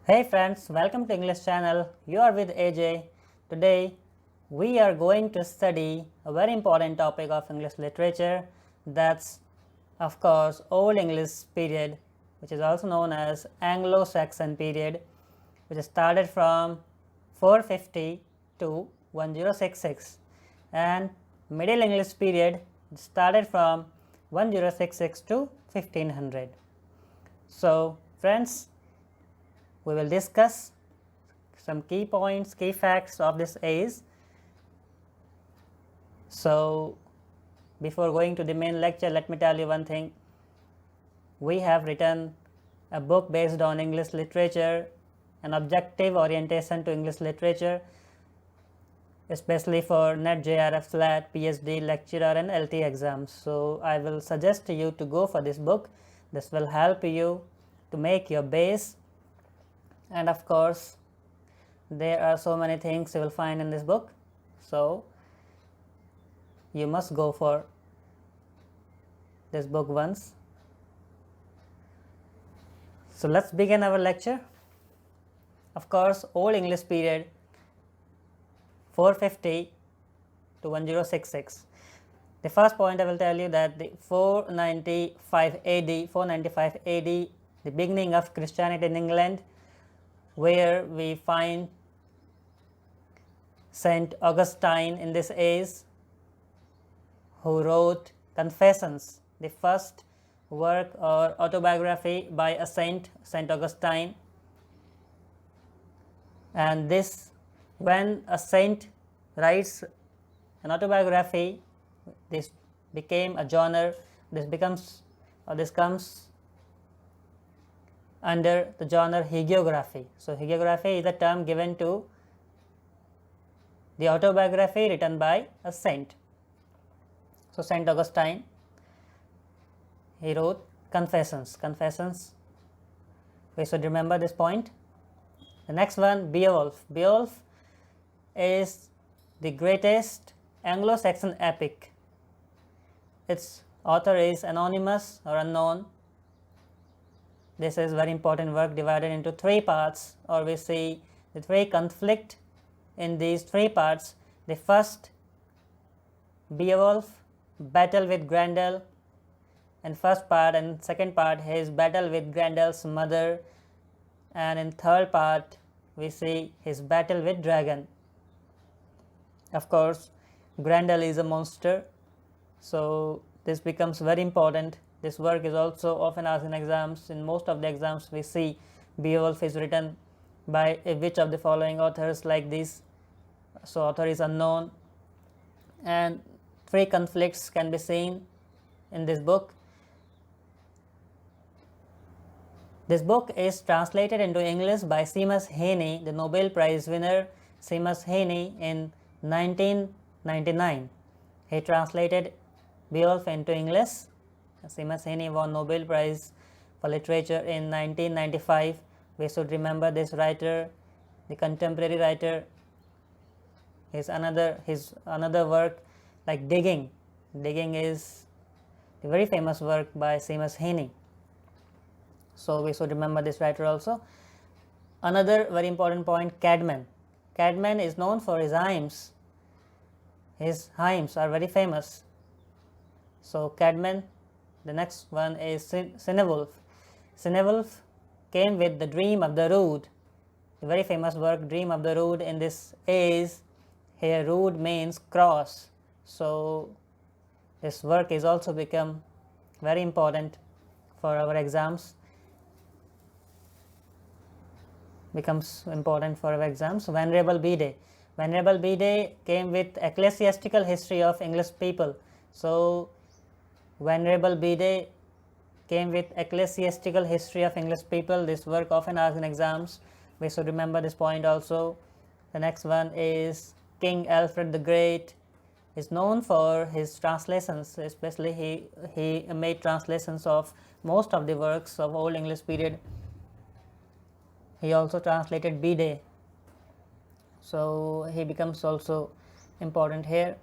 Hey friends, welcome to English channel. You are with AJ. Today we are going to study a very important topic of English literature, that's of course Old English period, which is also known as Anglo-Saxon period, which started from 450 to 1066, and Middle English period started from 1066 to 1500. So friends, we will discuss some key points, key facts of this age. So before going to the main lecture, let me tell you one thing. We have written a book based on English literature, an objective orientation to English literature, especially for NET, JRF, FLAT, PhD, lecturer and LT exams. So I will suggest you to go for this book. This will help you to make your base, and of course there are so many things you will find in this book, so you must go for this book once. So let's begin our lecture. Of course, Old English period 450 to 1066. The first point I will tell you that the 495 AD, the beginning of Christianity in England, where we find Saint Augustine in this age, who wrote Confessions, the first work or autobiography by a saint, Saint Augustine. And this, when a saint writes an autobiography, this became a genre. This comes under the genre hagiography. So hagiography is a term given to the autobiography written by a saint. So Saint Augustine, he wrote Confessions. We should remember this point. The next one, Beowulf. Beowulf is the greatest Anglo-Saxon epic. Its author is anonymous or unknown. This is very important work, divided into three parts, or we see the three conflict in these three parts. The first, Beowulf battle with Grendel, and first part, and second part, his battle with Grendel's mother, and in third part we see his battle with dragon. Of course, Grendel is a monster, so this becomes very important. This work is also often asked in exams. In most of the exams we see Beowulf is written by which of the following authors, like this. So author is unknown, and three conflicts can be seen in this book. This book is translated into English by Seamus Heaney, the Nobel Prize winner Seamus Heaney, in 1999. He translated Beowulf into English. Seamus Heaney won Nobel Prize for Literature in 1995. We should remember this writer, the contemporary writer. His another work, like Digging. Digging is a very famous work by Seamus Heaney. So we should remember this writer also. Another very important point, Caedmon. Caedmon is known for his hymns. His hymns are very famous. So Caedmon. The next one is Cinewulf. Cinewulf came with the Dream of the Rood, a very famous work, Dream of the Rood. In this age, here rood means cross, so this work is also become very important for our exams, Venerable Bede. Venerable Bede came with Ecclesiastical History of English People. So Venerable Bede came with Ecclesiastical History of English People. This work often asked in exams. We should remember this point also. The next one is King Alfred the Great. Is known for his translations, especially he made translations of most of the works of Old English period. He also translated Bede, so he becomes also important here.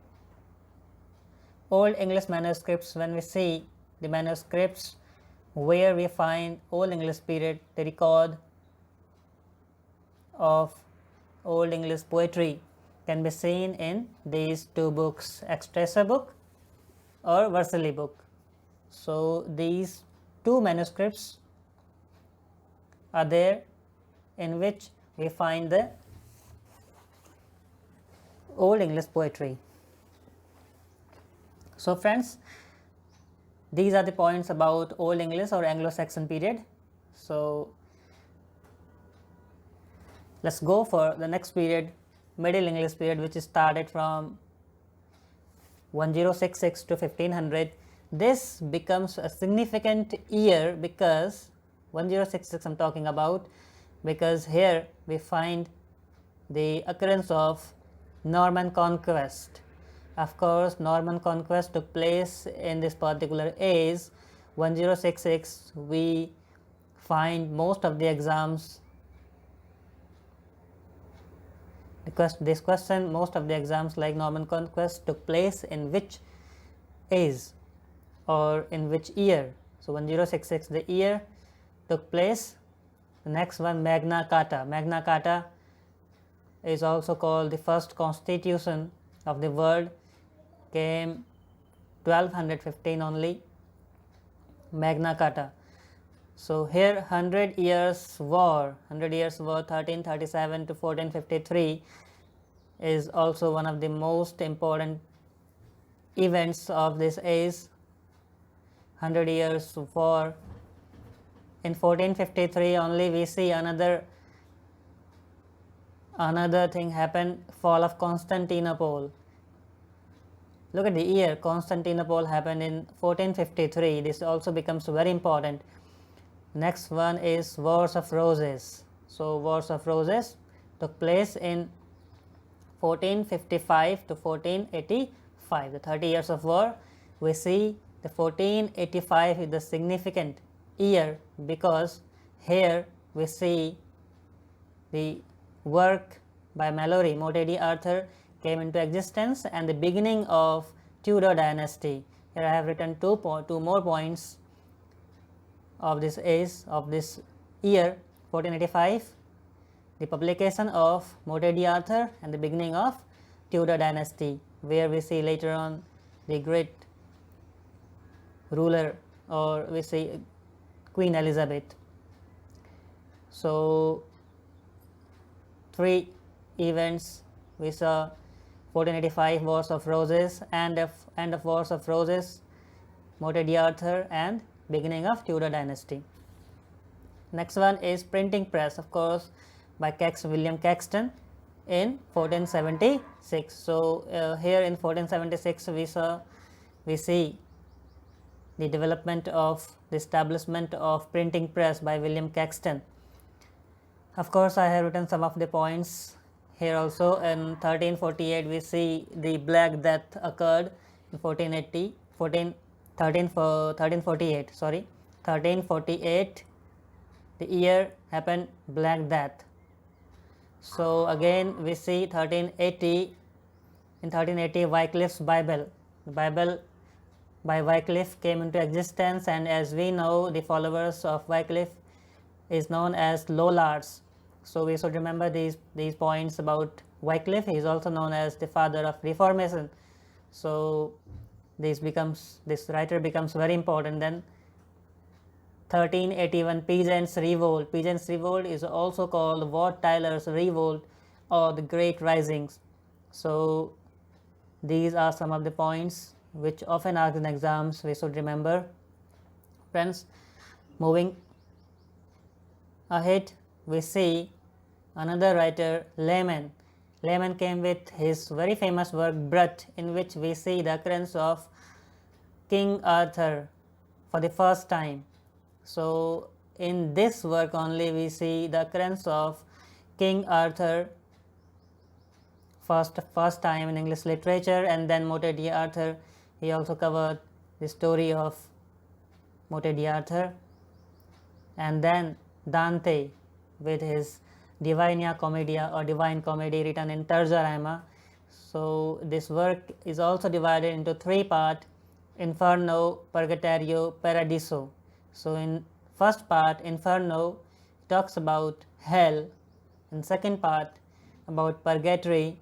Old English manuscripts, when we see the manuscripts where we find Old English period, they record of Old English poetry can be seen in these two books, Extracta book or Vercelli book. So these two manuscripts are there in which we find the Old English poetry. So friends, these are the points about Old English or Anglo-Saxon period. So let's go for the next period, Middle English period, which started from 1066 to 1500. This becomes a significant year because 1066 I am talking about, because here we find the occurrence of Norman conquest. Of course, Norman conquest took place in this particular age, 1066. We find most of the exams, this question, most of the exams like Norman conquest took place in which age or in which year. So 1066 the year took place. The next one, Magna Carta. Magna Carta is also called the first constitution of the world, came 1215 only, Magna Carta. So here 100 years war, 1337 to 1453 is also one of the most important events of this age. 100 years war. In 1453 only we see another thing happened, fall of Constantinople. Look at the year, Constantinople happened in 1453. This also becomes very important. Next one is Wars of Roses. So Wars of Roses took place in 1455 to 1485, the 30 years of war. We see the 1485 is the significant year because here we see the work by Mallory, Morte d'Arthur, came into existence and the beginning of Tudor dynasty. Here I have written two more points of this age, of this year 1485, the publication of Morte d'Arthur and the beginning of Tudor dynasty, where we see later on the great ruler, or we say Queen Elizabeth. So three events we saw: 1485 Wars of Roses, end of Wars of Roses, Morte d'Arthur, and beginning of Tudor dynasty. Next one is printing press, of course, by William Caxton in 1476. So here in 1476 we see the development of the establishment of printing press by William Caxton. Of course, I have written some of the points here also. In 1348 we see the Black Death occurred in 1348, the year happened Black Death. So again we see 1380, in 1380 Wycliffe's Bible, the Bible by Wycliffe came into existence, and as we know, the followers of Wycliffe is known as Lollards. So we should remember these points about Wycliffe. He is also known as the father of Reformation. So this writer becomes very important. Then 1381 Peasants' Revolt. Peasants' Revolt is also called Wat Tyler's Revolt or the Great Risings. So these are some of the points which often asked in exams, we should remember. Friends, moving ahead, we see another writer, Layman. Layman came with his very famous work Brut, in which we see the occurrence of King Arthur for the first time. So in this work only we see the occurrence of King Arthur first time in English literature, and then Morte d'Arthur. He also covered the story of Morte d'Arthur, and then Dante with his Divina Commedia or Divine Comedy written in terza rima. So this work is also divided into three parts: Inferno, Purgatorio, Paradiso. So in first part, Inferno, talks about hell, In second part about purgatory,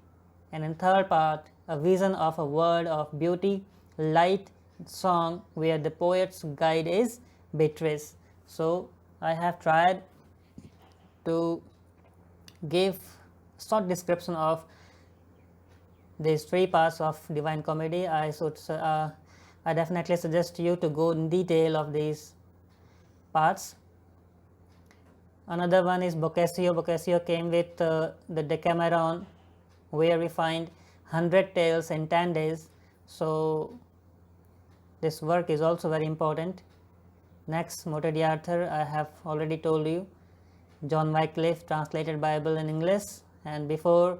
and in third part a vision of a world of beauty, light, song where the poet's guide is Beatrice. So I have tried to give short description of these three parts of Divine Comedy. I definitely suggest you to go in detail of these parts. Another one is Boccaccio. Boccaccio came with the Decameron, where we find 100 tales in 10 days. So this work is also very important. Next, Motte Arthur, I have already told you. John Wycliffe translated Bible in English, and before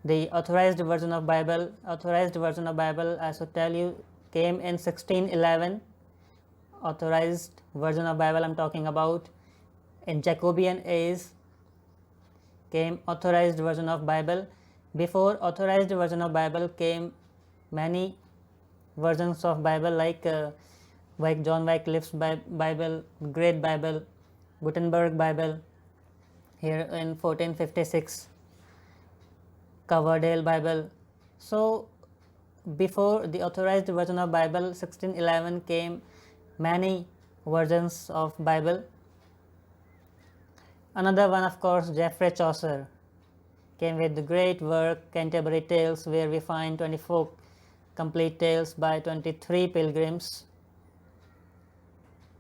the authorized version of Bible I should tell you came in 1611. Authorized version of Bible I'm talking about. In Jacobean age came authorized version of Bible. Before authorized version of Bible came many versions of Bible, like John Wycliffe's Bible, Great Bible, Gutenberg Bible, here in 1456, Coverdale Bible. So before the authorized version of Bible 1611 came many versions of Bible. Another one, of course, Geoffrey Chaucer came with the great work Canterbury Tales, where we find 24 complete tales by 23 pilgrims,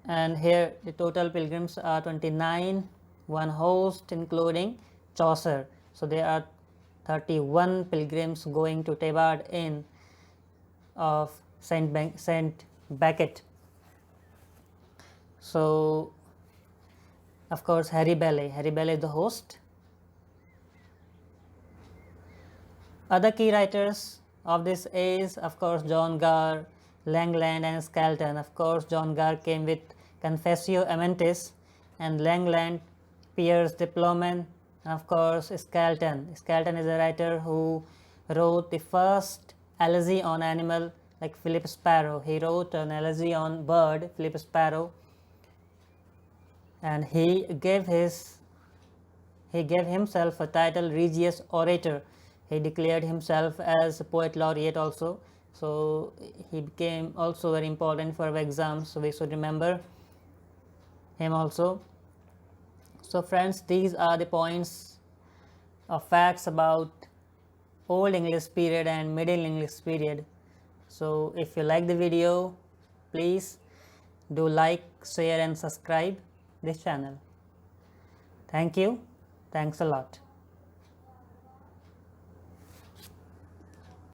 and here the total pilgrims are 29, one host including Chaucer. So there are 31 pilgrims going to Tabard Inn of Saint Becket. So of course Harry Bailey is the host. Other key writers of this age, of course, John Garr, Langland and Skelton. Of course, John Garr came with Confessio Amantis, and Langland, Piers Diplomen, and of course Skelton. Skelton is a writer who wrote the first elegy on animal, like Philip Sparrow. He wrote an elegy on bird, Philip Sparrow, and he gave himself a title Regius Orator. He declared himself as a poet laureate also, so he became also very important for our exams, so we should remember him also. So friends, these are the points of facts about Old English period and Middle English period. So if you like the video, please do like, share and subscribe this channel. Thank you. Thanks a lot.